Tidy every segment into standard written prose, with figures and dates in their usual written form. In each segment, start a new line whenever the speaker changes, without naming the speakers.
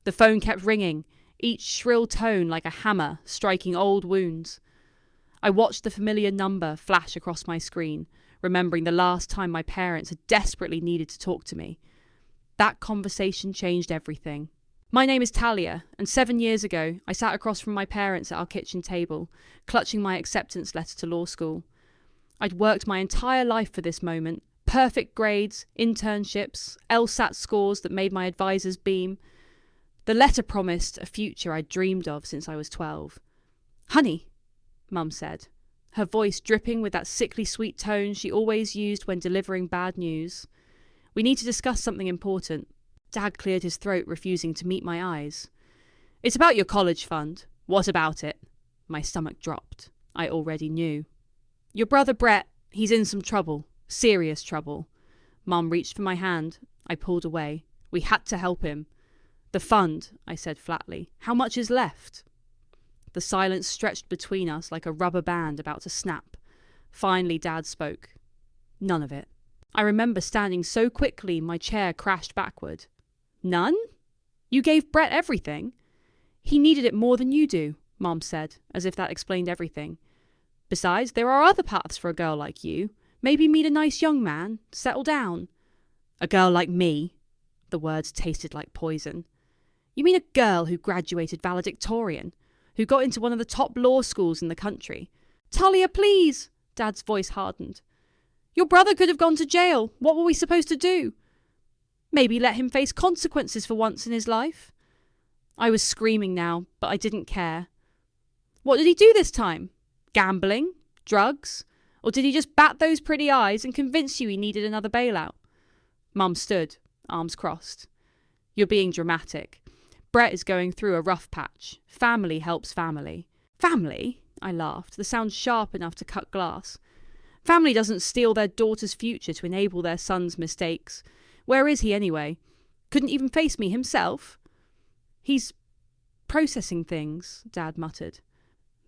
The phone kept ringing, each shrill tone like a hammer striking old wounds. I watched the familiar number flash across my screen, remembering the last time my parents had desperately needed to talk to me. That conversation changed everything. My name is Talia, and 7 years ago, I sat across from my parents at our kitchen table, clutching my acceptance letter to law school. I'd worked my entire life for this moment. Perfect grades, internships, LSAT scores that made my advisors beam. The letter promised a future I'd dreamed of since I was 12. "Honey," Mum said, her voice dripping with that sickly sweet tone she always used when delivering bad news. "We need to discuss something important." Dad cleared his throat, refusing to meet my eyes. "It's about your college fund." "What about it?" My stomach dropped. I already knew. "Your brother Brett, he's in some trouble. Serious trouble." Mum reached for my hand. I pulled away. "We had to help him." "The fund," I said flatly. "How much is left?" The silence stretched between us like a rubber band about to snap. Finally, Dad spoke. "None of it." I remember standing so quickly my chair crashed backward. "None? You gave Brett everything?" "He needed it more than you do," Mom said, as if that explained everything. "Besides, there are other paths for a girl like you. Maybe meet a nice young man, settle down." "A girl like me?" The words tasted like poison. "You mean a girl who graduated valedictorian? Who got into one of the top law schools in the country?" "Talia, please!" Dad's voice hardened. "Your brother could have gone to jail. What were we supposed to do?" "Maybe let him face consequences for once in his life." I was screaming now, but I didn't care. "What did he do this time? Gambling? Drugs? Or did he just bat those pretty eyes and convince you he needed another bailout?" Mum stood, arms crossed. "You're being dramatic. Brett is going through a rough patch. Family helps family." "Family?" I laughed, the sound sharp enough to cut glass. "Family doesn't steal their daughter's future to enable their son's mistakes. Where is he anyway? Couldn't even face me himself?" "He's processing things," Dad muttered.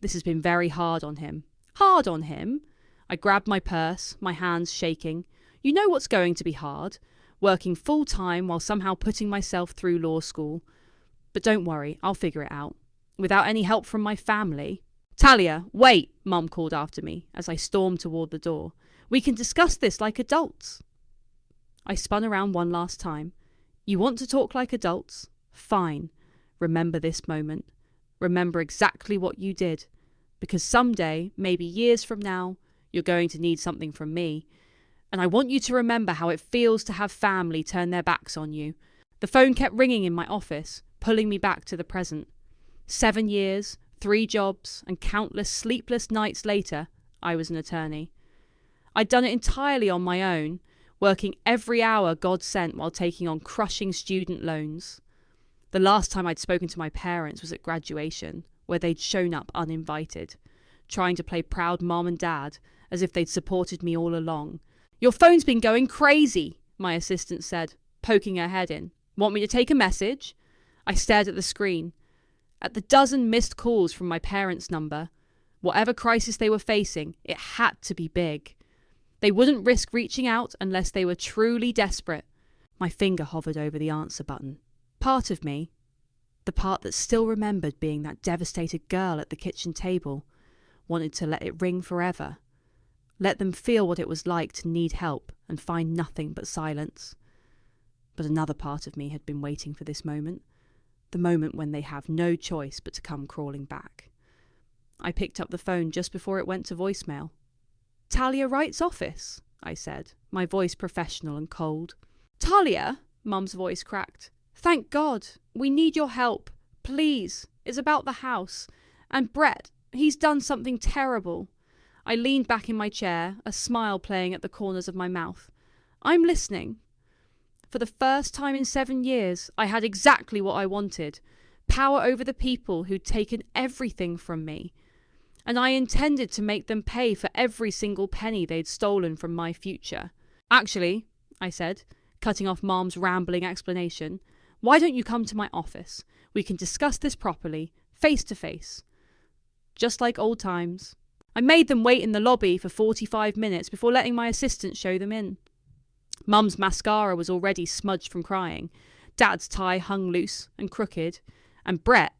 "This has been very hard on him." "Hard on him?" I grabbed my purse, my hands shaking. "You know what's going to be hard? Working full-time while somehow putting myself through law school. But don't worry, I'll figure it out. Without any help from my family." "Talia, wait," Mum called after me as I stormed toward the door. "We can discuss this like adults." I spun around one last time. "You want to talk like adults? Fine. Remember this moment. Remember exactly what you did. Because someday, maybe years from now, you're going to need something from me. And I want you to remember how it feels to have family turn their backs on you." The phone kept ringing in my office, pulling me back to the present. 7 years, 3 jobs, and countless sleepless nights later, I was an attorney. I'd done it entirely on my own, working every hour God sent while taking on crushing student loans. The last time I'd spoken to my parents was at graduation, where they'd shown up uninvited, trying to play proud mom and dad as if they'd supported me all along. "Your phone's been going crazy," my assistant said, poking her head in. "Want me to take a message?" I stared at the screen. At the dozen missed calls from my parents' number. Whatever crisis they were facing, it had to be big. They wouldn't risk reaching out unless they were truly desperate. My finger hovered over the answer button. Part of me, the part that still remembered being that devastated girl at the kitchen table, wanted to let it ring forever. Let them feel what it was like to need help and find nothing but silence. But another part of me had been waiting for this moment. The moment when they have no choice but to come crawling back. I picked up the phone just before it went to voicemail. "Talia Wright's office," I said, my voice professional and cold. "Talia," Mum's voice cracked. "Thank God. We need your help. Please. It's about the house. And Brett, he's done something terrible." I leaned back in my chair, a smile playing at the corners of my mouth. "I'm listening." For the first time in 7 years, I had exactly what I wanted. Power over the people who'd taken everything from me. And I intended to make them pay for every single penny they'd stolen from my future. "Actually," I said, cutting off Mom's rambling explanation, "why don't you come to my office? We can discuss this properly, face to face. Just like old times." I made them wait in the lobby for 45 minutes before letting my assistant show them in. Mum's mascara was already smudged from crying. Dad's tie hung loose and crooked, and Brett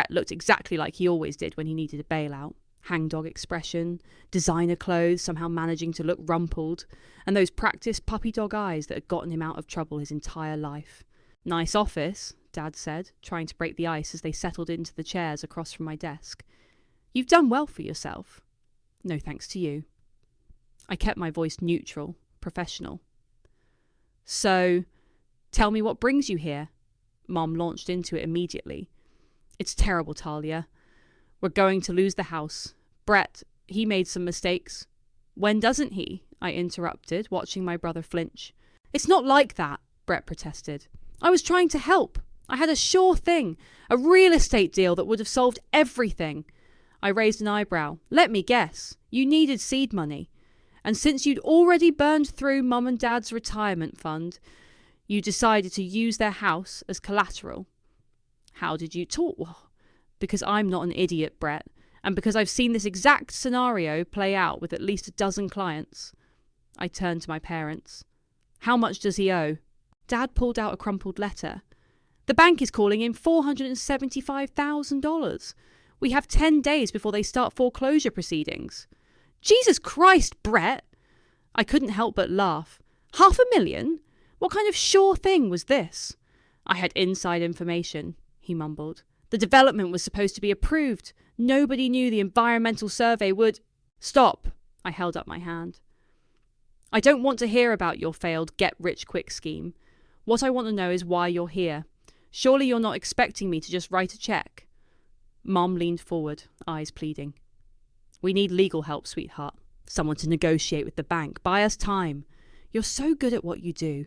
looked exactly like he always did when he needed a bailout. Hangdog expression, designer clothes somehow managing to look rumpled, and those practiced puppy dog eyes that had gotten him out of trouble his entire life. "Nice office," Dad said, trying to break the ice as they settled into the chairs across from my desk. "You've done well for yourself." "No thanks to you." I kept my voice neutral, professional. "So, tell me what brings you here." Mom launched into it immediately. "It's terrible, Talia. We're going to lose the house. Brett, he made some mistakes." "When doesn't he?" I interrupted, watching my brother flinch. "It's not like that," Brett protested. "I was trying to help. I had a sure thing, a real estate deal that would have solved everything." I raised an eyebrow. "Let me guess. You needed seed money. And since you'd already burned through Mum and Dad's retirement fund, you decided to use their house as collateral." "How did you talk?" "Well, because I'm not an idiot, Brett, and because I've seen this exact scenario play out with at least a dozen clients." I turned to my parents. "How much does he owe?" Dad pulled out a crumpled letter. "The bank is calling in $475,000. We have 10 days before they start foreclosure proceedings." "Jesus Christ, Brett!" I couldn't help but laugh. $500,000? What kind of sure thing was this? "I had inside information," he mumbled. "The development was supposed to be approved. Nobody knew the environmental survey would—" "Stop!" I held up my hand. "I don't want to hear about your failed get-rich-quick scheme. What I want to know is why you're here. Surely you're not expecting me to just write a check." Mom leaned forward, eyes pleading. "We need legal help, sweetheart. Someone to negotiate with the bank. Buy us time. You're so good at what you do."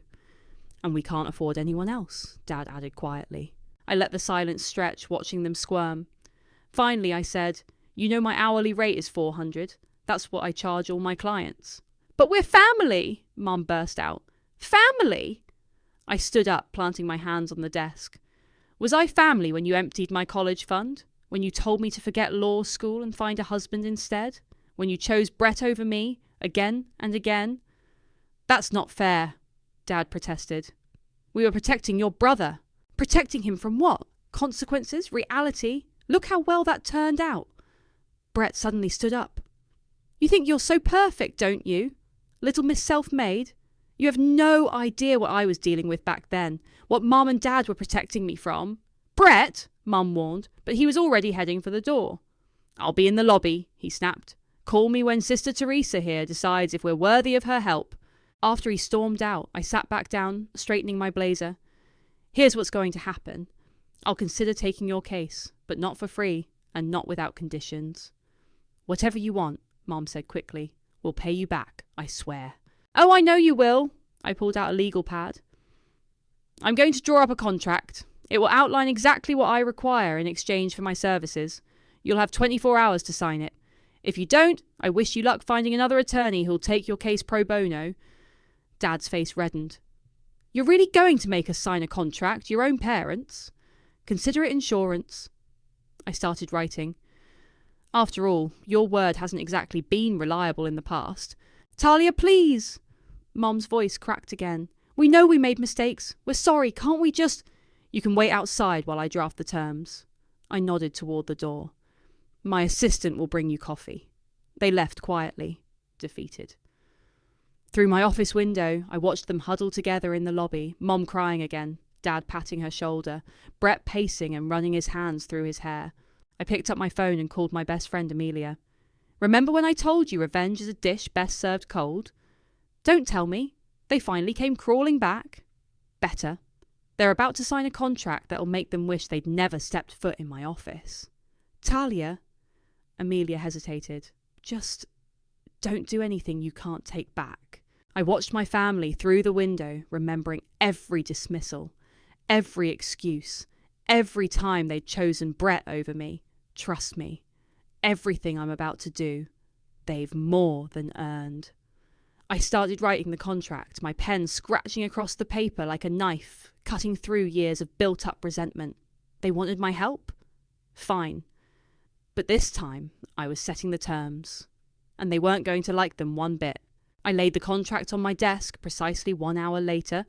"And we can't afford anyone else," Dad added quietly. I let the silence stretch, watching them squirm. Finally, I said, "You know my hourly rate is $400. That's what I charge all my clients." "But we're family," Mom burst out. "Family?" I stood up, planting my hands on the desk. "Was I family when you emptied my college fund? When you told me to forget law school and find a husband instead? When you chose Brett over me, again and again?" "That's not fair," Dad protested. "We were protecting your brother." "Protecting him from what? Consequences? Reality? Look how well that turned out." Brett suddenly stood up. "You think you're so perfect, don't you? Little Miss Self-Made? You have no idea what I was dealing with back then, what Mum and Dad were protecting me from." "Brett!" Mum warned, but he was already heading for the door. "I'll be in the lobby," he snapped. "Call me when Sister Teresa here decides if we're worthy of her help." After he stormed out, I sat back down, straightening my blazer. "Here's what's going to happen. I'll consider taking your case, but not for free, and not without conditions." "Whatever you want," Mom said quickly. "We'll pay you back, I swear." "Oh, I know you will." I pulled out a legal pad. "I'm going to draw up a contract. It will outline exactly what I require in exchange for my services. You'll have 24 hours to sign it. If you don't, I wish you luck finding another attorney who'll take your case pro bono." Dad's face reddened. "You're really going to make us sign a contract, your own parents?" "Consider it insurance." I started writing. "After all, your word hasn't exactly been reliable in the past." "Talia, please!" Mom's voice cracked again. "We know we made mistakes. We're sorry. Can't we just—" "You can wait outside while I draft the terms." I nodded toward the door. "My assistant will bring you coffee." They left quietly, defeated. Through my office window, I watched them huddle together in the lobby, Mom crying again, Dad patting her shoulder, Brett pacing and running his hands through his hair. I picked up my phone and called my best friend Amelia. "Remember when I told you revenge is a dish best served cold?" "Don't tell me. They finally came crawling back." "Better. They're about to sign a contract that'll make them wish they'd never stepped foot in my office." "Talia," Amelia hesitated. "Just don't do anything you can't take back." I watched my family through the window, remembering every dismissal, every excuse, every time they'd chosen Brett over me. Trust me, everything I'm about to do, they've more than earned. I started writing the contract, my pen scratching across the paper like a knife, cutting through years of built-up resentment. They wanted my help? Fine. But this time, I was setting the terms, and they weren't going to like them one bit. I laid the contract on my desk precisely 1 hour later,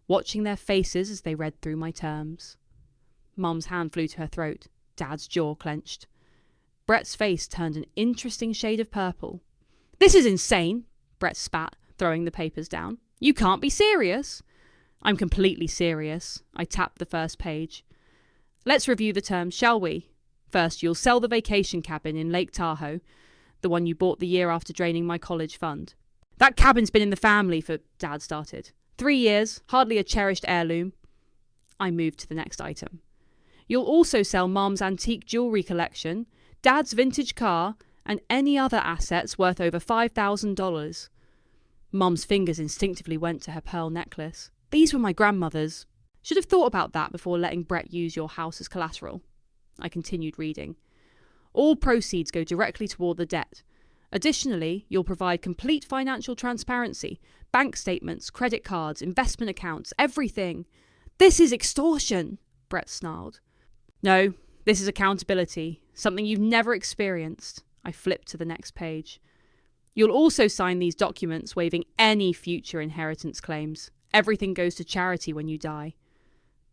watching their faces as they read through my terms. Mum's hand flew to her throat. Dad's jaw clenched. Brett's face turned an interesting shade of purple. "This is insane," Brett spat, throwing the papers down. "You can't be serious." "I'm completely serious." I tapped the first page. "Let's review the terms, shall we? First, you'll sell the vacation cabin in Lake Tahoe, the one you bought the year after draining my college fund." "That cabin's been in the family for," Dad started. 3 years, hardly a cherished heirloom." I moved to the next item. "You'll also sell Mom's antique jewellery collection, Dad's vintage car, and any other assets worth over $5,000. Mum's fingers instinctively went to her pearl necklace. "These were my grandmother's. Should have thought about that before letting Brett use your house as collateral." I continued reading. "All proceeds go directly toward the debt. Additionally, you'll provide complete financial transparency, bank statements, credit cards, investment accounts, everything." "This is extortion," Brett snarled. "No, this is accountability, something you've never experienced." I flipped to the next page. "You'll also sign these documents waiving any future inheritance claims. Everything goes to charity when you die."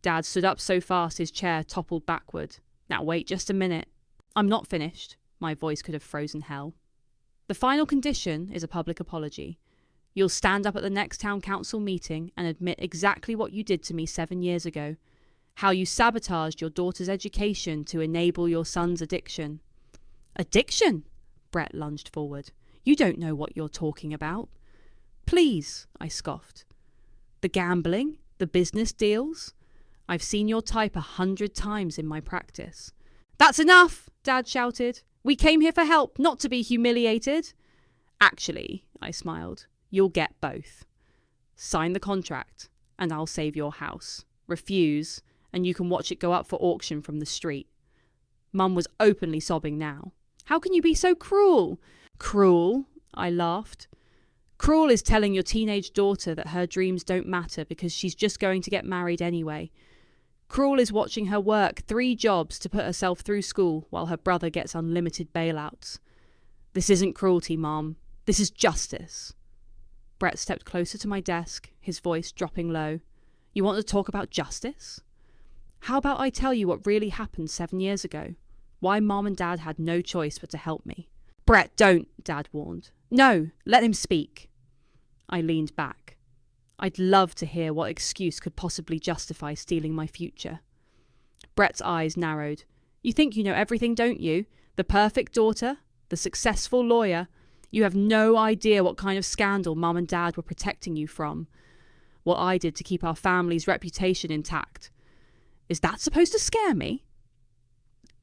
Dad stood up so fast his chair toppled backward. "Now wait just a minute." "I'm not finished." My voice could have frozen hell. "The final condition is a public apology. You'll stand up at the next town council meeting and admit exactly what you did to me 7 years ago. How you sabotaged your daughter's education to enable your son's addiction." "Addiction?" Brett lunged forward. "You don't know what you're talking about." "Please," I scoffed. "The gambling? The business deals? I've seen your type 100 times in my practice." "That's enough," Dad shouted. "We came here for help, not to be humiliated." "Actually," I smiled, "you'll get both. Sign the contract, and I'll save your house. Refuse, and you can watch it go up for auction from the street." Mum was openly sobbing now. "How can you be so cruel?" "Cruel?" I laughed. "Cruel is telling your teenage daughter that her dreams don't matter because she's just going to get married anyway. Cruel is watching her work 3 jobs to put herself through school while her brother gets unlimited bailouts. This isn't cruelty, Mom. This is justice." Brett stepped closer to my desk, his voice dropping low. "You want to talk about justice? How about I tell you what really happened 7 years ago? Why Mom and Dad had no choice but to help me." "Brett, don't," Dad warned. "No, let him speak." I leaned back. I'd love to hear what excuse could possibly justify stealing my future. Brett's eyes narrowed. "You think you know everything, don't you? The perfect daughter, the successful lawyer. You have no idea what kind of scandal Mum and Dad were protecting you from. What I did to keep our family's reputation intact. Is that supposed to scare me?"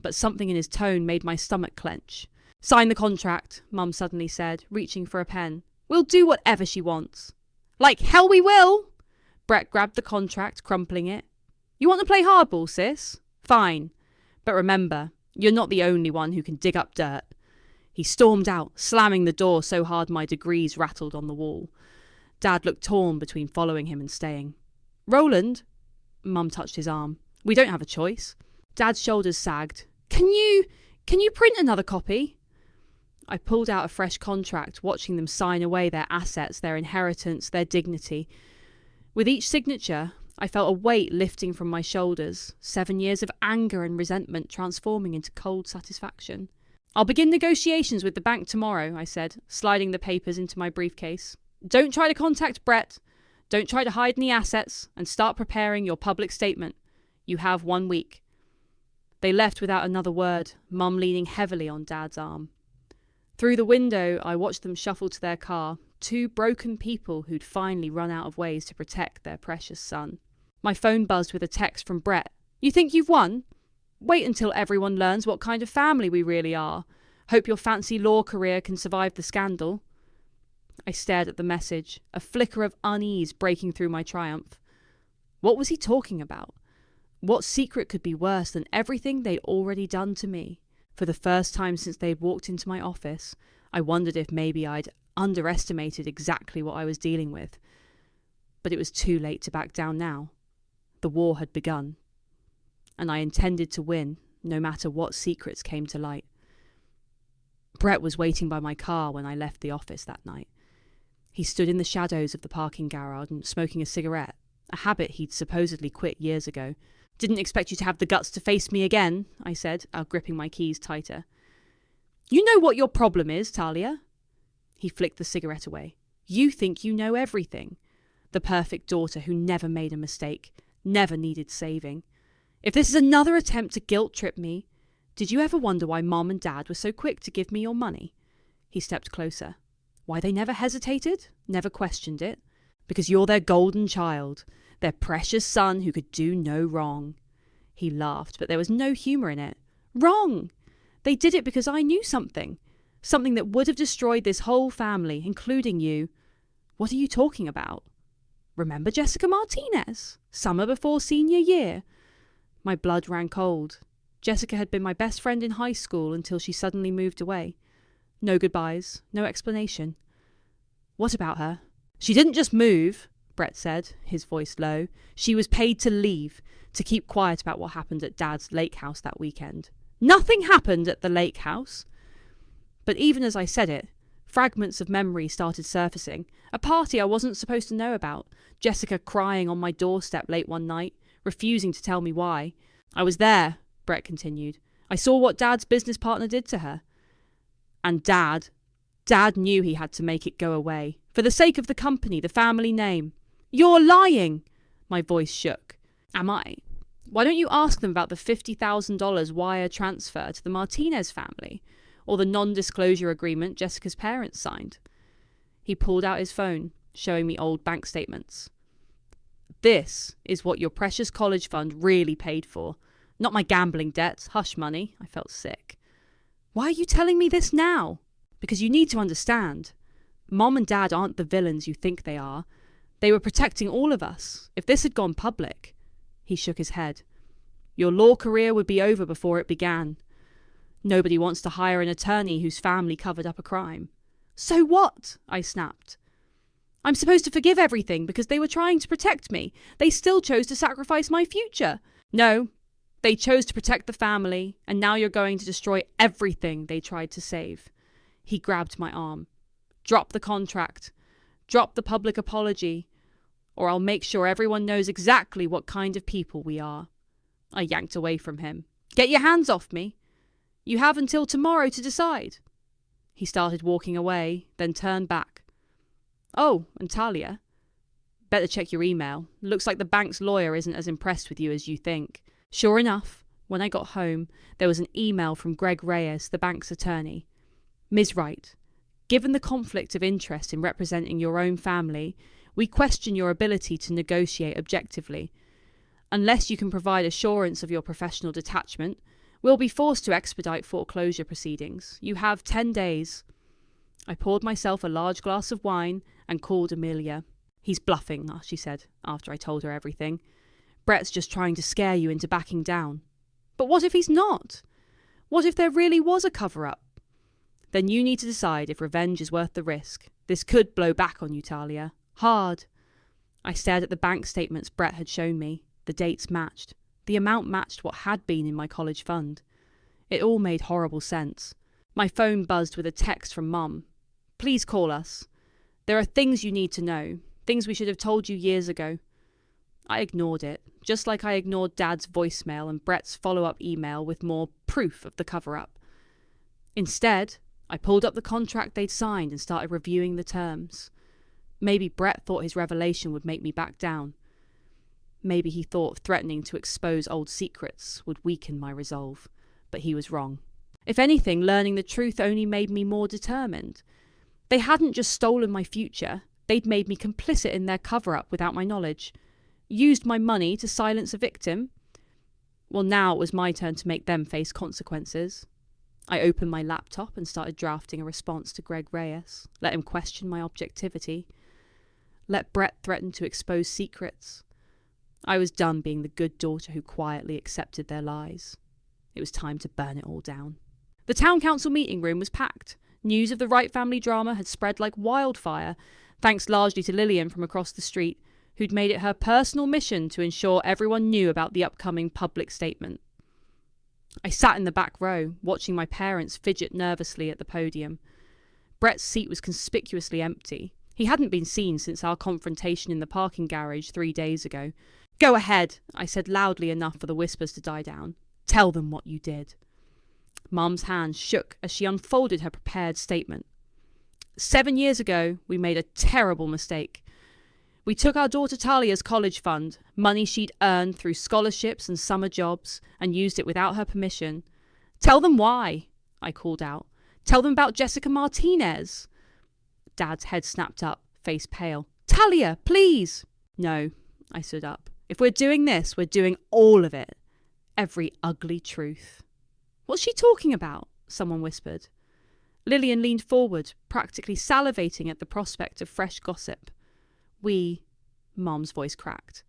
But something in his tone made my stomach clench. "Sign the contract," Mum suddenly said, reaching for a pen. "We'll do whatever she wants." "Like hell we will!" Brett grabbed the contract, crumpling it. "You want to play hardball, sis? Fine. But remember, you're not the only one who can dig up dirt." He stormed out, slamming the door so hard my degrees rattled on the wall. Dad looked torn between following him and staying. "Roland?" Mum touched his arm. "We don't have a choice." Dad's shoulders sagged. Can you print another copy?" I pulled out a fresh contract, watching them sign away their assets, their inheritance, their dignity. With each signature, I felt a weight lifting from my shoulders, 7 years of anger and resentment transforming into cold satisfaction. "I'll begin negotiations with the bank tomorrow," I said, sliding the papers into my briefcase. "Don't try to contact Brett. Don't try to hide any assets, and start preparing your public statement. You have 1 week." They left without another word, Mum leaning heavily on Dad's arm. Through the window, I watched them shuffle to their car, 2 broken people who'd finally run out of ways to protect their precious son. My phone buzzed with a text from Brett. "You think you've won? Wait until everyone learns what kind of family we really are. Hope your fancy law career can survive the scandal." I stared at the message, a flicker of unease breaking through my triumph. What was he talking about? What secret could be worse than everything they'd already done to me? For the first time since they'd walked into my office, I wondered if maybe I'd underestimated exactly what I was dealing with. But it was too late to back down now. The war had begun. And I intended to win, no matter what secrets came to light. Brett was waiting by my car when I left the office that night. He stood in the shadows of the parking garage and smoking a cigarette, a habit he'd supposedly quit years ago. "Didn't expect you to have the guts to face me again," I said, gripping my keys tighter. "You know what your problem is, Talia?" He flicked the cigarette away. "You think you know everything. The perfect daughter who never made a mistake, never needed saving. If this is another attempt to guilt trip me, did you ever wonder why Mom and Dad were so quick to give me your money?" He stepped closer. "Why they never hesitated, never questioned it? Because you're their golden child, their precious son who could do no wrong." He laughed, but there was no humour in it. "Wrong! They did it because I knew something that would have destroyed this whole family, including you." "What are you talking about?" "Remember Jessica Martinez? Summer before senior year?" My blood ran cold. Jessica had been my best friend in high school until she suddenly moved away. No goodbyes, no explanation. "What about her?" "She didn't just move," Brett said, his voice low. "She was paid to leave, to keep quiet about what happened at Dad's lake house that weekend." "Nothing happened at the lake house." But even as I said it, fragments of memory started surfacing. A party I wasn't supposed to know about. Jessica crying on my doorstep late one night, refusing to tell me why. "I was there," Brett continued. "I saw what Dad's business partner did to her. And Dad knew he had to make it go away. For the sake of the company, the family name." "You're lying!" My voice shook. "Am I? Why don't you ask them about the $50,000 wire transfer to the Martinez family? Or the non-disclosure agreement Jessica's parents signed?" He pulled out his phone, showing me old bank statements. "This is what your precious college fund really paid for. Not my gambling debts, hush money." I felt sick. "Why are you telling me this now?" "Because you need to understand. Mom and Dad aren't the villains you think they are. They were protecting all of us. If this had gone public..." He shook his head. "Your law career would be over before it began. Nobody wants to hire an attorney whose family covered up a crime." "So what?" I snapped. "I'm supposed to forgive everything because they were trying to protect me. They still chose to sacrifice my future." "No, they chose to protect the family, and now you're going to destroy everything they tried to save." He grabbed my arm. "Drop the contract. Drop the public apology, or I'll make sure everyone knows exactly what kind of people we are." I yanked away from him. "Get your hands off me. You have until tomorrow to decide." He started walking away, then turned back. "Oh, and Talia, better check your email. Looks like the bank's lawyer isn't as impressed with you as you think." Sure enough, when I got home, there was an email from Greg Reyes, the bank's attorney. "Ms. Wright, given the conflict of interest in representing your own family, we question your ability to negotiate objectively. Unless you can provide assurance of your professional detachment, we'll be forced to expedite foreclosure proceedings. You have 10 days. I poured myself a large glass of wine and called Amelia. "He's bluffing," she said, after I told her everything. "Brett's just trying to scare you into backing down." "But what if he's not? What if there really was a cover-up?" "Then you need to decide if revenge is worth the risk. This could blow back on you, Talia. Hard." I stared at the bank statements Brett had shown me. The dates matched. The amount matched what had been in my college fund. It all made horrible sense. My phone buzzed with a text from Mum. "Please call us. There are things you need to know. Things we should have told you years ago." I ignored it, just like I ignored Dad's voicemail and Brett's follow-up email with more proof of the cover-up. Instead, I pulled up the contract they'd signed and started reviewing the terms. Maybe Brett thought his revelation would make me back down. Maybe he thought threatening to expose old secrets would weaken my resolve, but he was wrong. If anything, learning the truth only made me more determined. They hadn't just stolen my future, they'd made me complicit in their cover-up without my knowledge. Used my money to silence a victim. Well, now it was my turn to make them face consequences. I opened my laptop and started drafting a response to Greg Reyes. Let him question my objectivity. Let Brett threaten to expose secrets. I was done being the good daughter who quietly accepted their lies. It was time to burn it all down. The town council meeting room was packed. News of the Wright family drama had spread like wildfire, thanks largely to Lillian from across the street, who'd made it her personal mission to ensure everyone knew about the upcoming public statement. I sat in the back row, watching my parents fidget nervously at the podium. Brett's seat was conspicuously empty. He hadn't been seen since our confrontation in the parking garage 3 days ago. "Go ahead," I said loudly enough for the whispers to die down. "Tell them what you did." Mum's hand shook as she unfolded her prepared statement. 7 years ago, we made a terrible mistake. We took our daughter Talia's college fund, money she'd earned through scholarships and summer jobs, and used it without her permission. "Tell them why," I called out. "Tell them about Jessica Martinez." Dad's head snapped up, face pale. "Talia, please!" "No," I stood up. "If we're doing this, we're doing all of it. Every ugly truth." "What's she talking about?" someone whispered. Lillian leaned forward, practically salivating at the prospect of fresh gossip. Mom's voice cracked.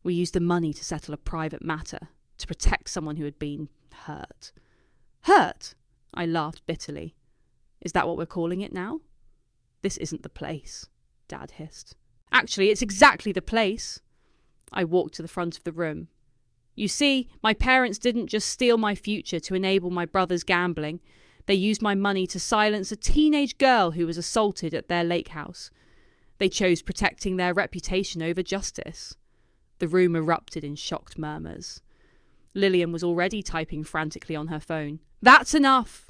"We used the money to settle a private matter, to protect someone who had been hurt." "Hurt?" I laughed bitterly. "Is that what we're calling it now?" "This isn't the place," Dad hissed. "Actually, it's exactly the place." I walked to the front of the room. "You see, my parents didn't just steal my future to enable my brother's gambling. They used my money to silence a teenage girl who was assaulted at their lake house. They chose protecting their reputation over justice." The room erupted in shocked murmurs. Lillian was already typing frantically on her phone. "That's enough!"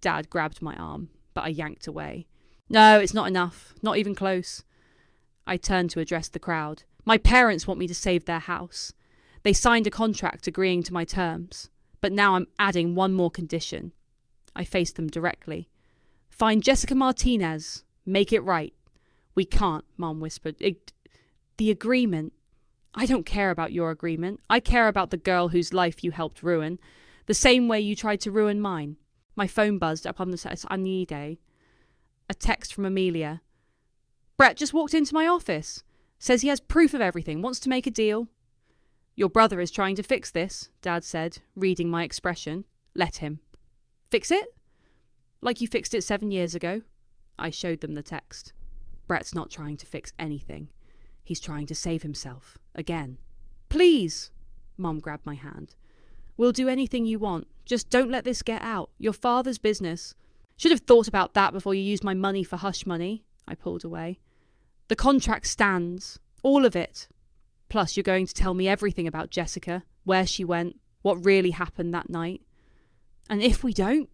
Dad grabbed my arm, but I yanked away. "No, it's not enough. Not even close." I turned to address the crowd. "My parents want me to save their house. They signed a contract agreeing to my terms. But now I'm adding one more condition." I faced them directly. "Find Jessica Martinez. Make it right." "We can't," Mom whispered. The agreement." "I don't care about your agreement. I care about the girl whose life you helped ruin, the same way you tried to ruin mine." My phone buzzed up on the Anide. A text from Amelia. "Brett just walked into my office. Says he has proof of everything, wants to make a deal." "Your brother is trying to fix this," Dad said, reading my expression. "Let him." "Fix it?" "Like you fixed it 7 years ago." I showed them the text. "Brett's not trying to fix anything. He's trying to save himself. Again." "Please!" Mom grabbed my hand. "We'll do anything you want. Just don't let this get out. Your father's business." "Should have thought about that before you used my money for hush money." I pulled away. "The contract stands. All of it. Plus, you're going to tell me everything about Jessica, where she went, what really happened that night. And if we don't?"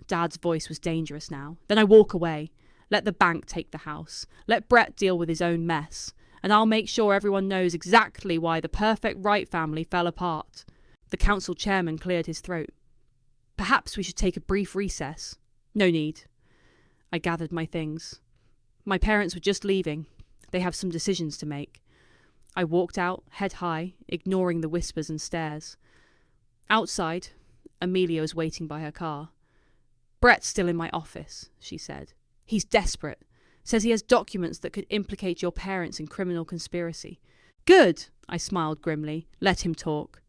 Dad's voice was dangerous now. "Then I walk away. Let the bank take the house. Let Brett deal with his own mess. And I'll make sure everyone knows exactly why the perfect Wright family fell apart." The council chairman cleared his throat. "Perhaps we should take a brief recess." "No need." I gathered my things. My parents were just leaving. They have some decisions to make. I walked out, head high, ignoring the whispers and stares. Outside, Amelia was waiting by her car. "Brett's still in my office," she said. "He's desperate. Says he has documents that could implicate your parents in criminal conspiracy." "Good," I smiled grimly. "Let him talk.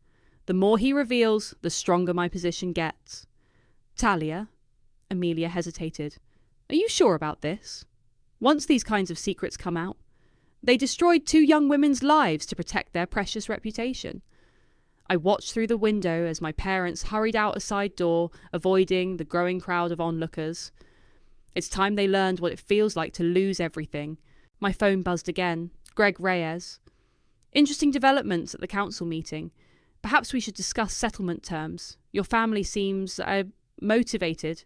The more he reveals, the stronger my position gets." "Talia?" Amelia hesitated. "Are you sure about this? Once these kinds of secrets come out, they destroyed 2 young women's lives to protect their precious reputation." I watched through the window as my parents hurried out a side door, avoiding the growing crowd of onlookers. It's time they learned what it feels like to lose everything. My phone buzzed again. Greg Reyes. "Interesting developments at the council meeting. Perhaps we should discuss settlement terms. Your family seems motivated."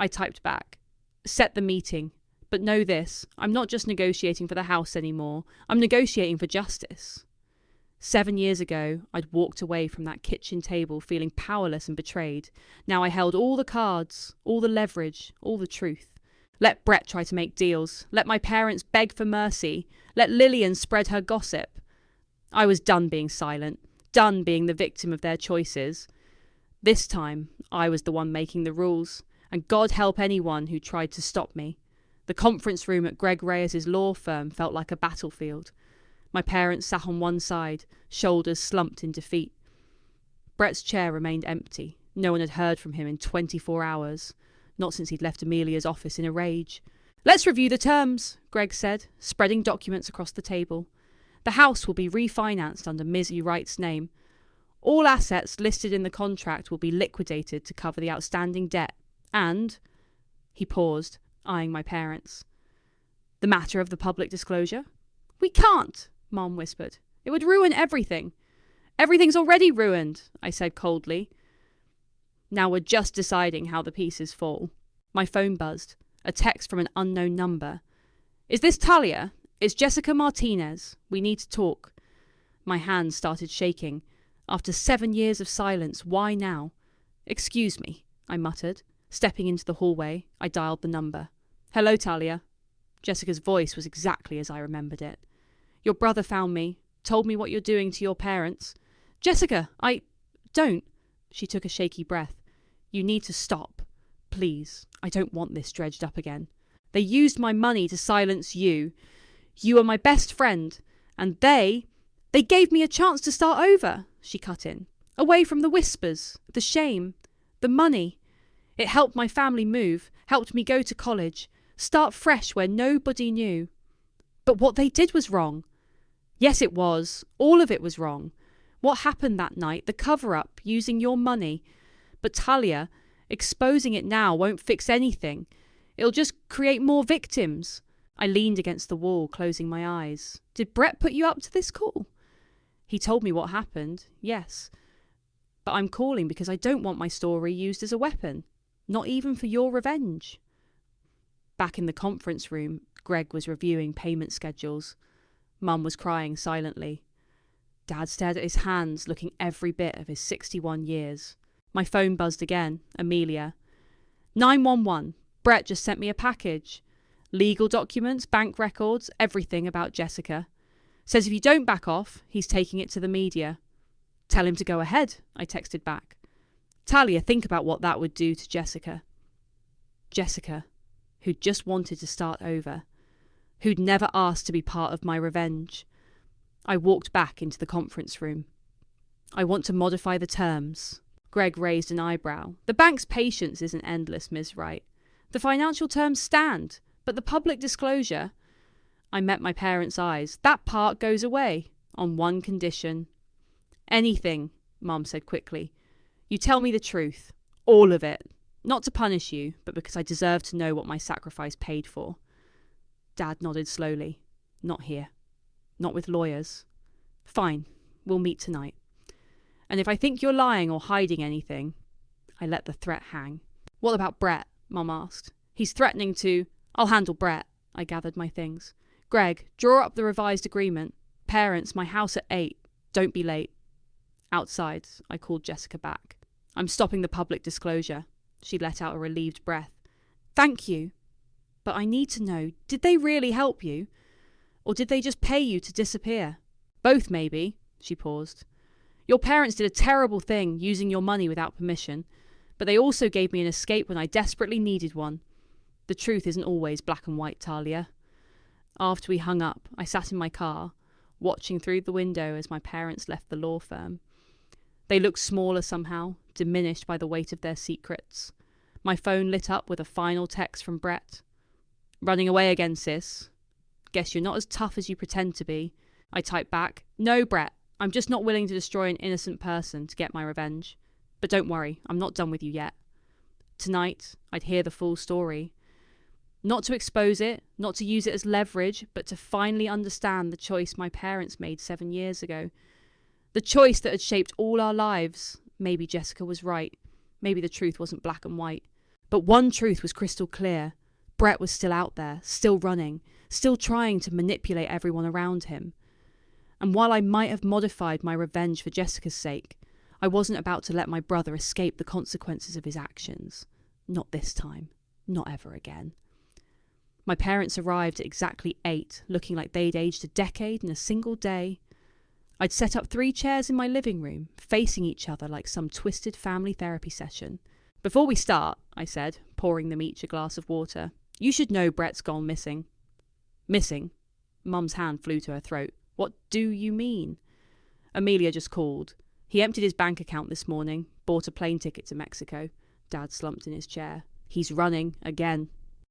I typed back. "Set the meeting. But know this, I'm not just negotiating for the house anymore. I'm negotiating for justice." 7 years ago, I'd walked away from that kitchen table feeling powerless and betrayed. Now I held all the cards, all the leverage, all the truth. Let Brett try to make deals. Let my parents beg for mercy. Let Lillian spread her gossip. I was done being silent, done being the victim of their choices. This time, I was the one making the rules, and God help anyone who tried to stop me. The conference room at Greg Reyes' law firm felt like a battlefield. My parents sat on one side, shoulders slumped in defeat. Brett's chair remained empty. No one had heard from him in 24 hours, not since he'd left Amelia's office in a rage. "Let's review the terms," Greg said, spreading documents across the table. "The house will be refinanced under Mizzy Wright's name. All assets listed in the contract will be liquidated to cover the outstanding debt, and..." He paused, eyeing my parents. The matter of the public disclosure? We can't, Mom whispered. It would ruin everything. Everything's already ruined, I said coldly. Now we're just deciding how the pieces fall. My phone buzzed. A text from an unknown number. Is this Talia? It's Jessica Martinez. We need to talk. My hands started shaking. After 7 years of silence, why now? Excuse me, I muttered. Stepping into the hallway, I dialed the number. Hello, Talia. Jessica's voice was exactly as I remembered it. Your brother found me, told me what you're doing to your parents. Jessica, don't. She took a shaky breath. You need to stop. Please, I don't want this dredged up again. They used my money to silence you. You are my best friend. And they gave me a chance to start over, she cut in. Away from the whispers, the shame, the money. It helped my family move, helped me go to college, start fresh where nobody knew. But what they did was wrong. Yes, it was. All of it was wrong. What happened that night, the cover-up, using your money. But Talia, exposing it now won't fix anything. It'll just create more victims. I leaned against the wall, closing my eyes. Did Brett put you up to this call? He told me what happened, yes. But I'm calling because I don't want my story used as a weapon. Not even for your revenge. Back in the conference room, Greg was reviewing payment schedules. Mum was crying silently. Dad stared at his hands, looking every bit of his 61 years. My phone buzzed again. Amelia. 911. Brett just sent me a package. Legal documents, bank records, everything about Jessica. Says if you don't back off, he's taking it to the media. Tell him to go ahead, I texted back. Talia, think about what that would do to Jessica. Jessica, who'd just wanted to start over. Who'd never asked to be part of my revenge. I walked back into the conference room. I want to modify the terms. Greg raised an eyebrow. The bank's patience isn't endless, Ms. Wright. The financial terms stand, but the public disclosure... I met my parents' eyes. That part goes away, on one condition. Anything, Mum said quickly. You tell me the truth. All of it. Not to punish you, but because I deserve to know what my sacrifice paid for. Dad nodded slowly. Not here. Not with lawyers. Fine, we'll meet tonight. And if I think you're lying or hiding anything... I let the threat hang. What about Brett? Mum asked. He's threatening to... I'll handle Brett. I gathered my things. Greg, draw up the revised agreement. Parents, my house at 8. Don't be late. Outside, I called Jessica back. I'm stopping the public disclosure. She let out a relieved breath. Thank you. But I need to know, did they really help you? Or did they just pay you to disappear? Both, maybe. She paused. Your parents did a terrible thing, using your money without permission. But they also gave me an escape when I desperately needed one. The truth isn't always black and white, Talia. After we hung up, I sat in my car, watching through the window as my parents left the law firm. They looked smaller somehow, diminished by the weight of their secrets. My phone lit up with a final text from Brett. Running away again, sis. Guess you're not as tough as you pretend to be. I typed back, No, Brett, I'm just not willing to destroy an innocent person to get my revenge. But don't worry, I'm not done with you yet. Tonight, I'd hear the full story. Not to expose it, not to use it as leverage, but to finally understand the choice my parents made 7 years ago. The choice that had shaped all our lives. Maybe Jessica was right. Maybe the truth wasn't black and white. But one truth was crystal clear. Brett was still out there, still running, still trying to manipulate everyone around him. And while I might have modified my revenge for Jessica's sake, I wasn't about to let my brother escape the consequences of his actions. Not this time. Not ever again. My parents arrived at exactly 8, looking like they'd aged a decade in a single day. I'd set up 3 chairs in my living room, facing each other like some twisted family therapy session. Before we start, I said, pouring them each a glass of water, you should know Brett's gone missing. Missing? Mum's hand flew to her throat. What do you mean? Amelia just called. He emptied his bank account this morning, bought a plane ticket to Mexico. Dad slumped in his chair. He's running again.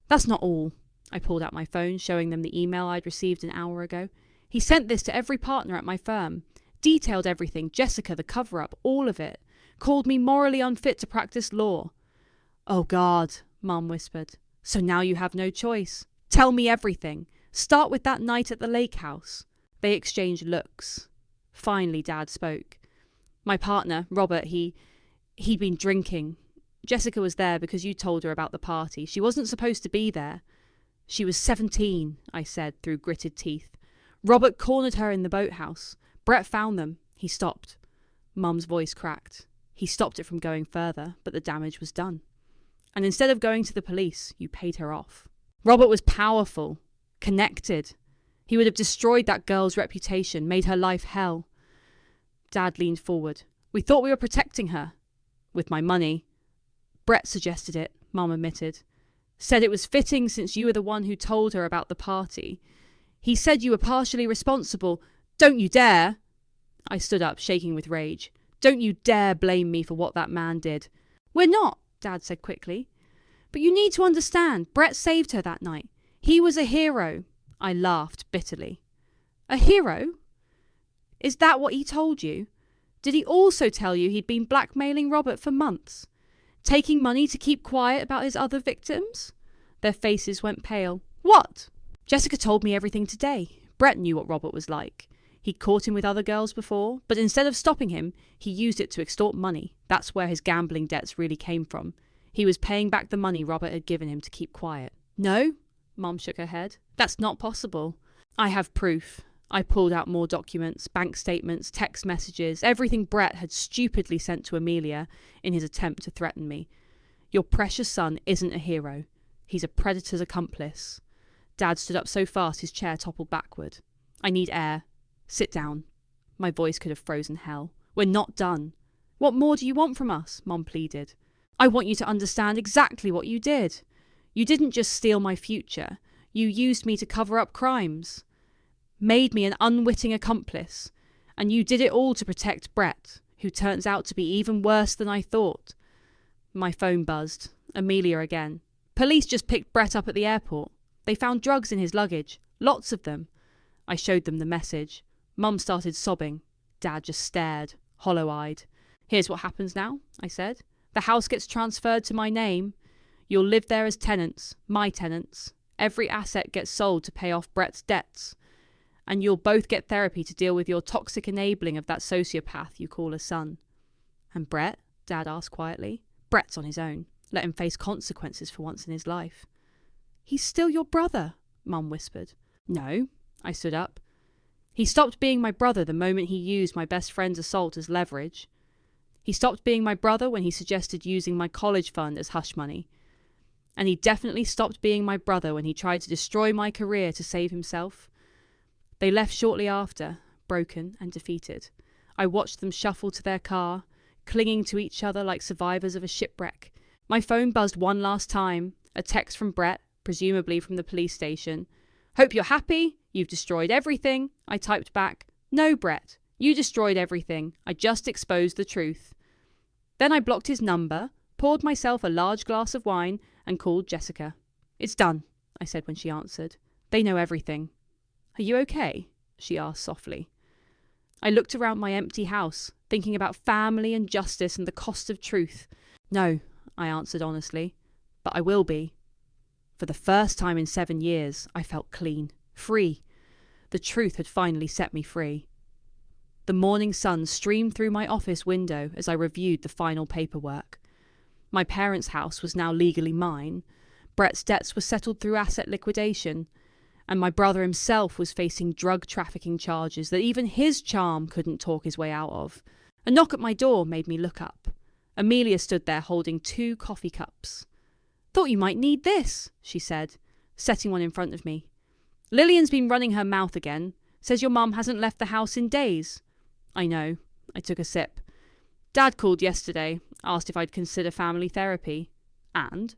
That's not all. I pulled out my phone, showing them the email I'd received an hour ago. He sent this to every partner at my firm. Detailed everything, Jessica, the cover-up, all of it. Called me morally unfit to practice law. Oh, God, Mum whispered. So now you have no choice. Tell me everything. Start with that night at the lake house. They exchanged looks. Finally, Dad spoke. My partner, Robert, he'd been drinking. Jessica was there because you told her about the party. She wasn't supposed to be there. She was 17, I said through gritted teeth. Robert cornered her in the boathouse. Brett found them. He stopped. Mum's voice cracked. He stopped it from going further, but the damage was done. And instead of going to the police, you paid her off. Robert was powerful, connected. He would have destroyed that girl's reputation, made her life hell. Dad leaned forward. We thought we were protecting her. With my money. Brett suggested it, Mum admitted. Said it was fitting since you were the one who told her about the party. He said you were partially responsible. Don't you dare! I stood up, shaking with rage. Don't you dare blame me for what that man did. We're not, Dad said quickly. But you need to understand, Brett saved her that night. He was a hero. I laughed bitterly. A hero? Is that what he told you? Did he also tell you he'd been blackmailing Robert for months? Taking money to keep quiet about his other victims? Their faces went pale. What? Jessica told me everything today. Brett knew what Robert was like. He'd caught him with other girls before, but instead of stopping him, he used it to extort money. That's where his gambling debts really came from. He was paying back the money Robert had given him to keep quiet. No? Mum shook her head. That's not possible. I have proof. I pulled out more documents, bank statements, text messages, everything Brett had stupidly sent to Amelia in his attempt to threaten me. Your precious son isn't a hero. He's a predator's accomplice. Dad stood up so fast his chair toppled backward. I need air. Sit down. My voice could have frozen hell. We're not done. What more do you want from us? Mum pleaded. I want you to understand exactly what you did. You didn't just steal my future. You used me to cover up crimes. Made me an unwitting accomplice. And you did it all to protect Brett, who turns out to be even worse than I thought. My phone buzzed. Amelia again. Police just picked Brett up at the airport. They found drugs in his luggage. Lots of them. I showed them the message. Mum started sobbing. Dad just stared, hollow-eyed. Here's what happens now, I said. The house gets transferred to my name. You'll live there as tenants, my tenants. Every asset gets sold to pay off Brett's debts. And you'll both get therapy to deal with your toxic enabling of that sociopath you call a son. And Brett? Dad asked quietly. Brett's on his own. Let him face consequences for once in his life. He's still your brother, Mum whispered. No, I stood up. He stopped being my brother the moment he used my best friend's assault as leverage. He stopped being my brother when he suggested using my college fund as hush money. And he definitely stopped being my brother when he tried to destroy my career to save himself. They left shortly after, broken and defeated. I watched them shuffle to their car, clinging to each other like survivors of a shipwreck. My phone buzzed one last time, a text from Brett, presumably from the police station. Hope you're happy. You've destroyed everything. I typed back, no, Brett, you destroyed everything. I just exposed the truth. Then I blocked his number, poured myself a large glass of wine, and called Jessica. It's done, I said when she answered. They know everything. Are you okay? She asked softly. I looked around my empty house, thinking about family and justice and the cost of truth. No, I answered honestly, but I will be. For the first time in 7 years, I felt clean, free. The truth had finally set me free. The morning sun streamed through my office window as I reviewed the final paperwork. My parents' house was now legally mine. Brett's debts were settled through asset liquidation, and my brother himself was facing drug trafficking charges that even his charm couldn't talk his way out of. A knock at my door made me look up. Amelia stood there holding 2 coffee cups. Thought you might need this, she said, setting one in front of me. Lillian's been running her mouth again. Says your mum hasn't left the house in days. I know. I took a sip. Dad called yesterday, asked if I'd consider family therapy. And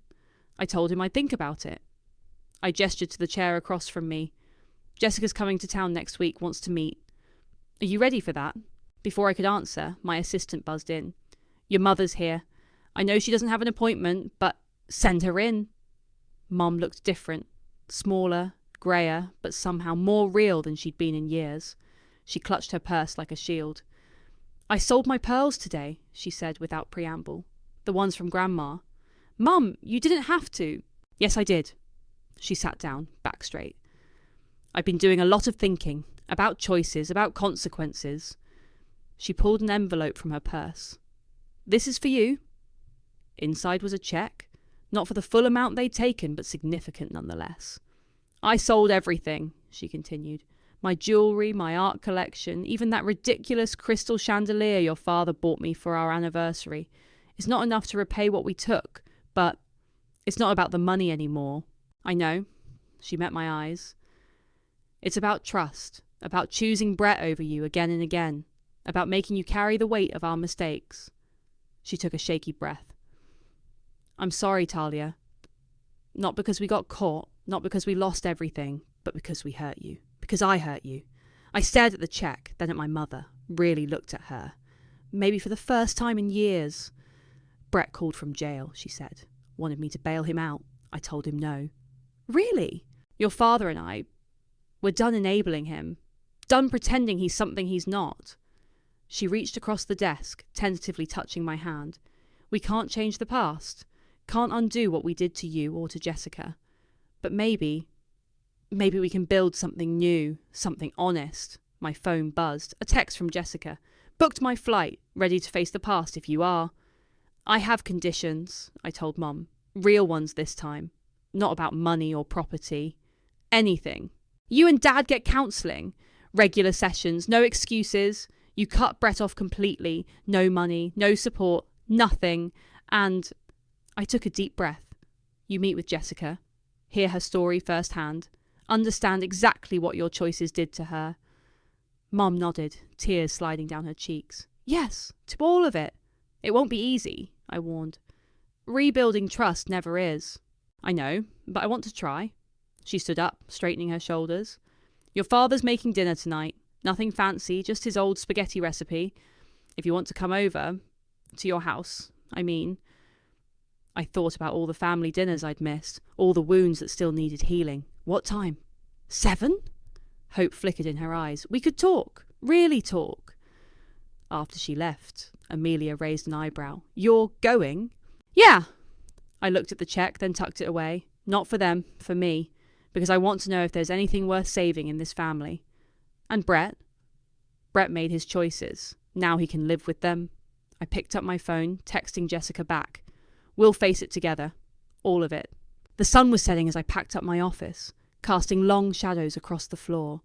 I told him I'd think about it. I gestured to the chair across from me. Jessica's coming to town next week, wants to meet. Are you ready for that? Before I could answer, my assistant buzzed in. Your mother's here. I know she doesn't have an appointment, but send her in. Mum looked different. Smaller, greyer, but somehow more real than she'd been in years. She clutched her purse like a shield. I sold my pearls today, she said without preamble. The ones from Grandma. Mum, you didn't have to. Yes, I did. She sat down, back straight. I've been doing a lot of thinking, about choices, about consequences. She pulled an envelope from her purse. This is for you. Inside was a cheque, not for the full amount they'd taken, but significant nonetheless. I sold everything, she continued. My jewellery, my art collection, even that ridiculous crystal chandelier your father bought me for our anniversary. It's not enough to repay what we took, but it's not about the money anymore. I know. She met my eyes. It's about trust, about choosing Brett over you again and again, about making you carry the weight of our mistakes. She took a shaky breath. I'm sorry, Talia. Not because we got caught, not because we lost everything, but because we hurt you. Because I hurt you. I stared at the cheque, then at my mother, really looked at her. Maybe for the first time in years. Brett called from jail, she said. Wanted me to bail him out. I told him no. Really? Your father and I, we're done enabling him. Done pretending he's something he's not. She reached across the desk, tentatively touching my hand. We can't change the past. Can't undo what we did to you or to Jessica. But maybe we can build something new, something honest. My phone buzzed. A text from Jessica. Booked my flight, ready to face the past if you are. I have conditions, I told Mum. Real ones this time. Not about money or property. Anything. You and Dad get counselling. Regular sessions, no excuses. You cut Brett off completely. No money, no support, nothing. And I took a deep breath. You meet with Jessica. Hear her story firsthand. Understand exactly what your choices did to her. Mum nodded, tears sliding down her cheeks. Yes, to all of it. It won't be easy, I warned. Rebuilding trust never is. I know, but I want to try. She stood up, straightening her shoulders. Your father's making dinner tonight. Nothing fancy, just his old spaghetti recipe. If you want to come over, to your house, I mean. I thought about all the family dinners I'd missed, all the wounds that still needed healing. What time? 7? Hope flickered in her eyes. We could talk. Really talk. After she left, Amelia raised an eyebrow. You're going? Yeah. I looked at the cheque, then tucked it away. Not for them, for me. Because I want to know if there's anything worth saving in this family. And Brett? Brett made his choices. Now he can live with them. I picked up my phone, texting Jessica back. We'll face it together. All of it. The sun was setting as I packed up my office, casting long shadows across the floor.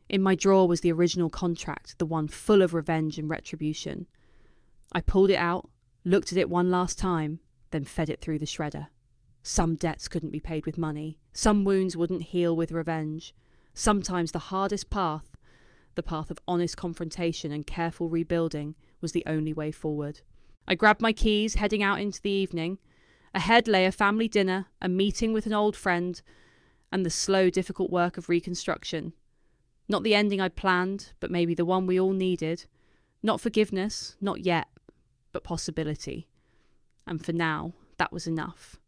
In my drawer was the original contract, the one full of revenge and retribution. I pulled it out, looked at it one last time, then fed it through the shredder. Some debts couldn't be paid with money. Some wounds wouldn't heal with revenge. Sometimes the hardest path, the path of honest confrontation and careful rebuilding, was the only way forward. I grabbed my keys, heading out into the evening. Ahead lay a family dinner, a meeting with an old friend, and the slow, difficult work of reconstruction. Not the ending I'd planned, but maybe the one we all needed. Not forgiveness, not yet, but possibility. And for now, that was enough.